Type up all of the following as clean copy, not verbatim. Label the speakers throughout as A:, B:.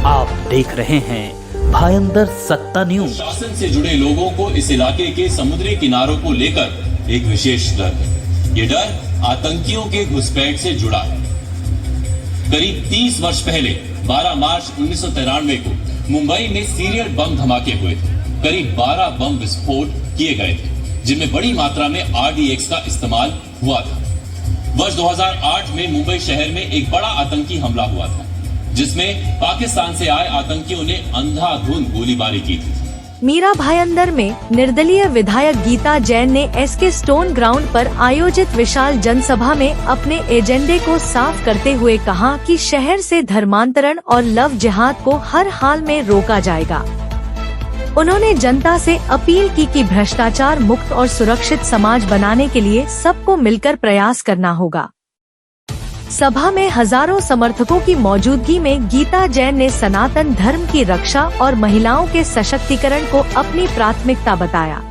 A: आप देख रहे हैं भायंदर सत्ता न्यूज।
B: शासन से जुड़े लोगों को इस इलाके के समुद्री किनारों को लेकर एक विशेष डर है। ये डर आतंकियों के घुसपैठ से जुड़ा है। करीब 30 वर्ष पहले 12 मार्च 1993 को मुंबई में सीरियल बम धमाके हुए थे। करीब 12 बम विस्फोट किए गए थे, जिनमें बड़ी मात्रा में RDX का इस्तेमाल हुआ था। वर्ष 2008 में मुंबई शहर में एक बड़ा आतंकी हमला हुआ था, जिसमें पाकिस्तान से आए आतंकियों ने अंधाधुंध गोलीबारी की थी।
C: मीरा भायंदर में निर्दलीय विधायक गीता जैन ने SK स्टोन ग्राउंड पर आयोजित विशाल जनसभा में अपने एजेंडे को साफ करते हुए कहा कि शहर से धर्मांतरण और लव जिहाद को हर हाल में रोका जाएगा। उन्होंने जनता से अपील की कि भ्रष्टाचार मुक्त और सुरक्षित समाज बनाने के लिए सबको मिलकर प्रयास करना होगा। सभा में हजारों समर्थकों की मौजूदगी में गीता जैन ने सनातन धर्म की रक्षा और महिलाओं के सशक्तिकरण को अपनी प्राथमिकता बताया।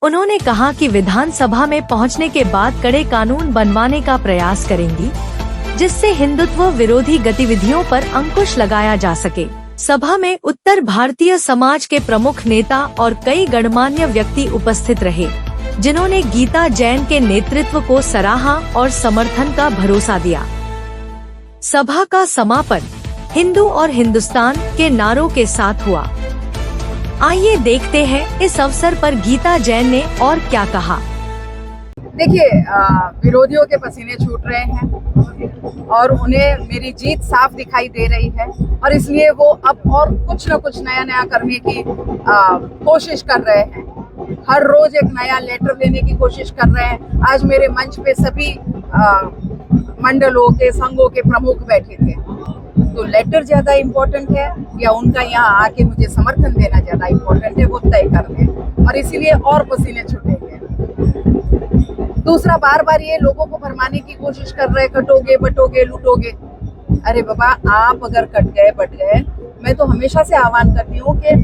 C: उन्होंने कहा कि विधानसभा में पहुंचने के बाद कड़े कानून बनवाने का प्रयास करेंगी, जिससे हिंदुत्व विरोधी गतिविधियों पर अंकुश लगाया जा सके। सभा में उत्तर भारतीय समाज के प्रमुख नेता और कई गणमान्य व्यक्ति उपस्थित रहे, जिन्होंने गीता जैन के नेतृत्व को सराहा और समर्थन का भरोसा दिया। सभा का समापन हिंदू और हिंदुस्तान के नारों के साथ हुआ। आइए देखते हैं इस अवसर पर गीता जैन ने और क्या कहा।
D: देखिए, विरोधियों के पसीने छूट रहे हैं और उन्हें मेरी जीत साफ दिखाई दे रही है, और इसलिए वो अब और कुछ न कुछ नया करने की कोशिश कर रहे हैं। हर रोज एक नया लेटर लेने की कोशिश कर रहे हैं। आज मेरे मंच पे सभी मंडलों के संघों के प्रमुख बैठे थे। तो लेटर ज्यादा इम्पोर्टेंट है या उनका यहाँ आके मुझे समर्थन देना ज्यादा इम्पोर्टेंट है, वो तय कर लें, और इसीलिए और पसीने छूटेंगे। दूसरा, बार बार ये लोगों को भरमाने की कोशिश कर रहे, कटोगे बटोगे लूटोगे। अरे बाबा, आप अगर कट गए बट गए, मैं तो हमेशा से आह्वान करती हूँ कि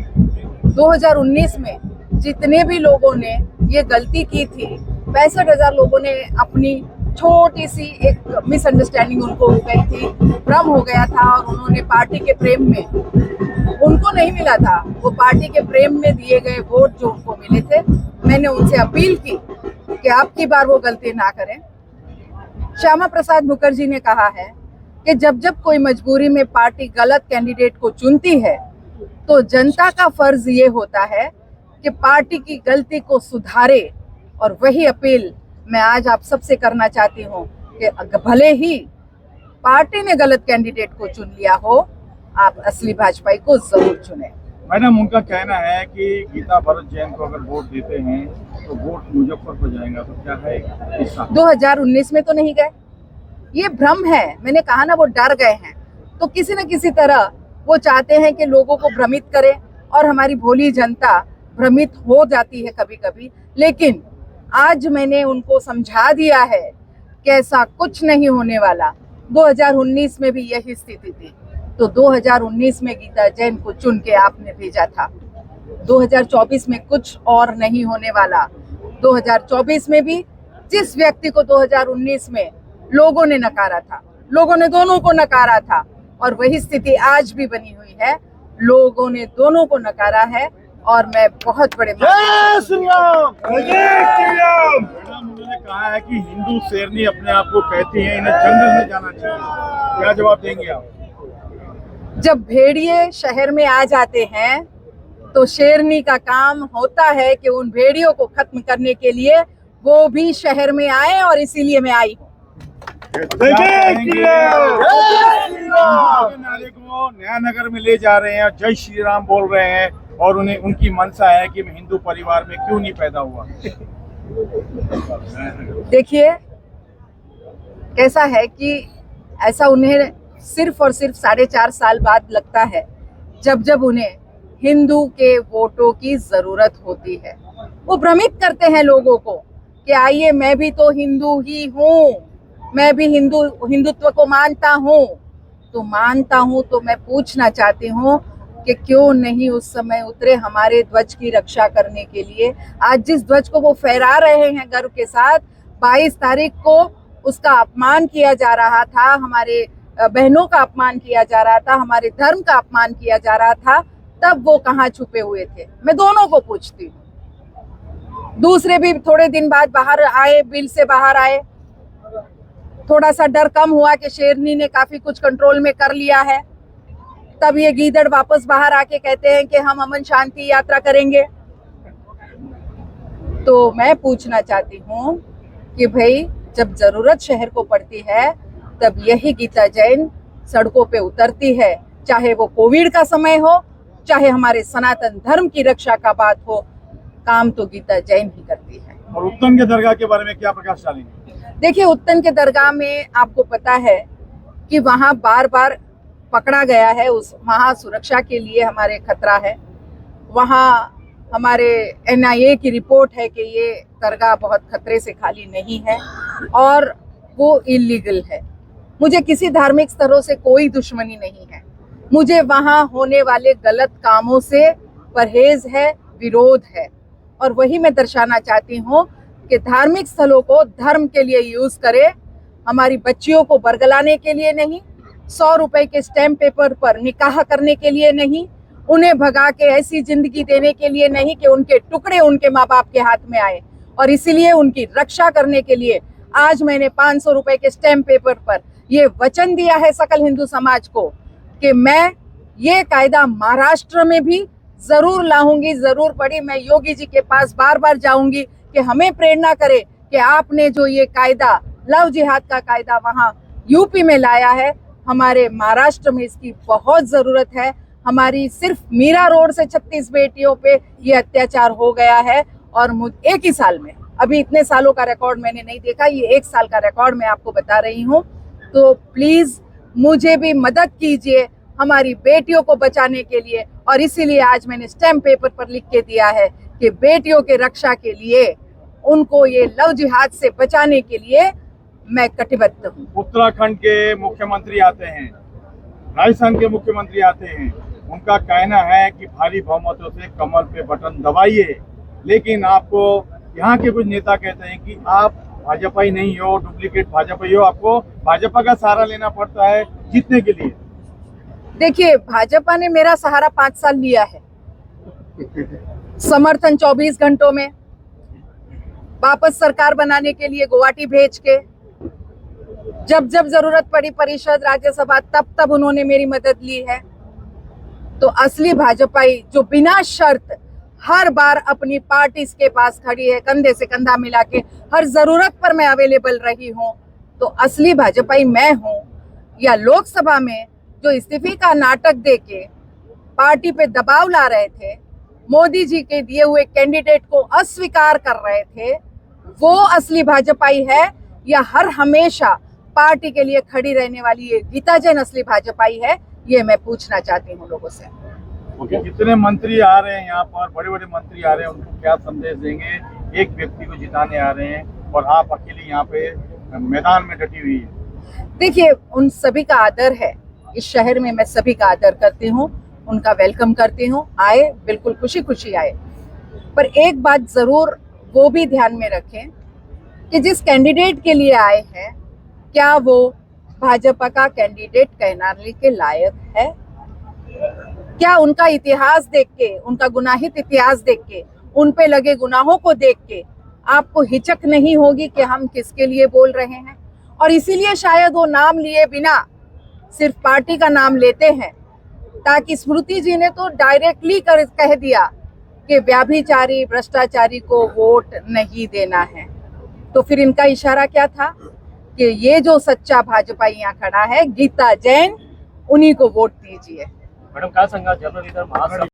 D: 2019 में जितने भी लोगों ने ये गलती की थी, 65,000 लोगों ने अपनी छोटी सी एक मिसअंडरस्टैंडिंग उनको हो गई थी, भ्रम हो गया था, और उन्होंने पार्टी के प्रेम में, उनको नहीं मिला था, वो पार्टी के प्रेम में दिए गए वोट जो उनको मिले थे, मैंने उनसे अपील की कि अब की बार वो गलती ना करें। श्यामा प्रसाद मुखर्जी ने कहा है कि जब जब कोई मजबूरी में पार्टी गलत कैंडिडेट को चुनती है, तो जनता का फर्ज ये होता है कि पार्टी की गलती को सुधारे। और वही अपील मैं आज आप सबसे करना चाहती हूँ कि भले ही पार्टी ने गलत कैंडिडेट को चुन लिया हो, आप असली भाजपाई को जरूर चुने।
E: मैडम, उनका कहना है कि गीता भरत जैन को अगर वोट देते हैं तो वोट मुजफ्फरपुर जाएगा, तो क्या है?
D: 2019 में तो नहीं गए, ये भ्रम है। मैंने कहा ना, वो डर गए हैं, तो किसी न किसी तरह वो चाहते हैं कि लोगों को भ्रमित करें, और हमारी भोली जनता भ्रमित हो जाती है कभी कभी। लेकिन आज मैंने उनको समझा दिया है कि ऐसा कुछ नहीं होने वाला। 2019 में भी यही स्थिति थी, तो 2019 में गीता जैन को चुन के आपने भेजा था। 2024 में कुछ और नहीं होने वाला। 2024 में भी जिस व्यक्ति को 2019 में लोगों ने नकारा था, लोगों ने दोनों को नकारा था, और वही स्थिति आज भी बनी हुई है। लोगों ने दोनों को नकारा है, और मैं बहुत बड़े
E: उन्होंने कहा है कि हिंदू शेरनी अपने आप को कहती है, इन्हें जंगल में जाना चाहिए। क्या जवाब देंगे आप?
D: जब भेड़िए शहर में आ जाते हैं, तो शेरनी का काम होता है कि उन भेड़ियों को खत्म करने के लिए वो भी शहर में आए, और इसीलिए मैं आई हूँ।
E: नारे को नया नगर में ले जा रहे हैं, जय श्री राम बोल रहे हैं, और उन्हें उनकी मनसा है कि मैं हिंदू परिवार में क्यों नहीं पैदा हुआ।
D: देखिए, कैसा है कि ऐसा उन्हें सिर्फ और सिर्फ 4.5 साल बाद लगता है, जब जब उन्हें हिंदू के वोटों की जरूरत होती है। वो भ्रमित करते हैं लोगों को कि आइए, मैं भी तो हिंदू ही हूँ, मैं भी हिंदुत्व को मानता हूँ। तो मानता हूँ, तो मैं पूछना चाहती हूँ कि क्यों नहीं उस समय उतरे हमारे ध्वज की रक्षा करने के लिए। आज जिस ध्वज को वो फहरा रहे हैं गर्व के साथ, 22 तारीख को उसका अपमान किया जा रहा था, हमारे बहनों का अपमान किया जा रहा था, हमारे धर्म का अपमान किया जा रहा था, तब वो कहाँ छुपे हुए थे? मैं दोनों को पूछती हूँ। दूसरे भी थोड़े दिन बाद बाहर आए, बिल से बाहर आए, थोड़ा सा डर कम हुआ कि शेरनी ने काफी कुछ कंट्रोल में कर लिया है, तब ये गीदड़ वापस बाहर आके कहते हैं कि हम अमन शांति यात्रा करेंगे। तो मैं पूछना चाहती हूँ कि भाई जब जरूरत शहर को पड़ती है तब यही गीता जैन सड़कों पे उतरती है, चाहे वो कोविड का समय हो, चाहे हमारे सनातन धर्म की रक्षा का बात हो, काम तो गीता जैन ही करती है।
E: और उत्तन के दरगाह के बारे में क्या प्रकाश डालेंगे?
D: देखिए, उत्तन के दरगाह में आपको पता है कि वहाँ बार बार पकड़ा गया है, वहाँ सुरक्षा के लिए हमारे खतरा है। वहाँ हमारे NIA की रिपोर्ट है कि ये दरगाह बहुत खतरे से खाली नहीं है और वो इलीगल है। मुझे किसी धार्मिक स्थलों से कोई दुश्मनी नहीं है, मुझे वहाँ होने वाले गलत कामों से परहेज है, विरोध है। और वही मैं दर्शाना चाहती हूँ कि धार्मिक स्थलों को धर्म के लिए यूज करे, हमारी बच्चियों को बरगलाने के लिए नहीं, 100 रुपए के स्टैम्प पेपर पर निकाह करने के लिए नहीं, उन्हें भगा के ऐसी जिंदगी देने के लिए नहीं कि उनके टुकड़े उनके माँ बाप के हाथ में आए। और इसीलिए उनकी रक्षा करने के लिए आज मैंने 500 रुपए के स्टैम्प पेपर पर ये वचन दिया है सकल हिंदू समाज को कि मैं ये कायदा महाराष्ट्र में भी जरूर लाऊंगी। जरूर पड़ी, मैं योगी जी के पास बार बार जाऊंगी कि हमें प्रेरणा करे कि आपने जो ये कायदा, लव जिहाद का कायदा वहाँ यूपी में लाया है, हमारे महाराष्ट्र में इसकी बहुत जरूरत है। हमारी सिर्फ मीरा रोड से 36 बेटियों पे ये अत्याचार हो गया है और एक ही साल में, अभी इतने सालों का रिकॉर्ड मैंने नहीं देखा, ये 1 साल का रिकॉर्ड मैं आपको बता रही हूँ। तो प्लीज मुझे भी मदद कीजिए हमारी बेटियों को बचाने के लिए। और इसीलिए आज मैंने स्टैम्प पेपर पर लिख के दिया है कि बेटियों के रक्षा के लिए, उनको ये लव जिहाद से बचाने के लिए मैं कटिबद्ध हूँ।
E: उत्तराखंड के मुख्यमंत्री आते हैं, राजस्थान के मुख्यमंत्री आते हैं, उनका कहना है कि भारी बहुमतों से कमल पे बटन दबाइए, लेकिन आपको यहाँ के कुछ नेता कहते हैं कि आप भाजपा ही नहीं हो, डुप्लीकेट भाजपा ही हो, आपको भाजपा का सहारा लेना पड़ता है जीतने के लिए।
D: देखिए, भाजपा ने मेरा सहारा 5 साल लिया है, समर्थन 24 घंटों में, वापस सरकार बनाने के लिए गुवाहाटी भेज के, जब जब जरूरत पड़ी परिषद, राज्यसभा, तब तब उन्होंने मेरी मदद ली है। तो असली भाजपाई जो बिना शर्त हर बार अपनी पार्टी के पास खड़ी है, कंधे से कंधा मिला के, हर जरूरत पर मैं अवेलेबल रही हूँ, तो असली भाजपाई मैं हूँ। या लोकसभा में जो इस्तीफे का नाटक देके पार्टी पे दबाव ला रहे थे, मोदी जी के दिए हुए कैंडिडेट को अस्वीकार कर रहे थे, वो असली भाजपाई है या हर हमेशा पार्टी के लिए खड़ी रहने वाली ये गीता जैन असली भाजपाई है? ये मैं पूछना चाहती हूँ लोगों से।
E: जितने मंत्री आ रहे हैं यहाँ पर, बड़े बड़े मंत्री आ रहे हैं, उनको क्या संदेश देंगे? एक व्यक्ति को जिताने आ रहे हैं और आप अकेले यहाँ पे मैदान में डटी हुई है।
D: देखिए, उन सभी का आदर है, इस शहर में मैं सभी का आदर करती हूँ, उनका वेलकम करती हूँ, आए बिल्कुल खुशी खुशी आए। पर एक बात जरूर वो भी ध्यान में रखें कि जिस कैंडिडेट के लिए आए हैं, क्या वो भाजपा का कैंडिडेट कहलाने के लायक है? क्या उनका इतिहास देख के, उनका गुनाहित इतिहास देख के, उन पे लगे गुनाहों को देख के आपको हिचक नहीं होगी कि हम किसके लिए बोल रहे हैं? और इसीलिए शायद वो नाम लिए बिना सिर्फ पार्टी का नाम लेते हैं, ताकि स्मृति जी ने तो डायरेक्टली कह दिया कि व्यभिचारी, भ्रष्टाचारी को वोट नहीं देना है। तो फिर इनका इशारा क्या था कि ये जो सच्चा भाजपा यहाँ खड़ा है, गीता जैन, उन्हीं को वोट दीजिए।
F: मॅडम काय सांगा, जनरल लीडर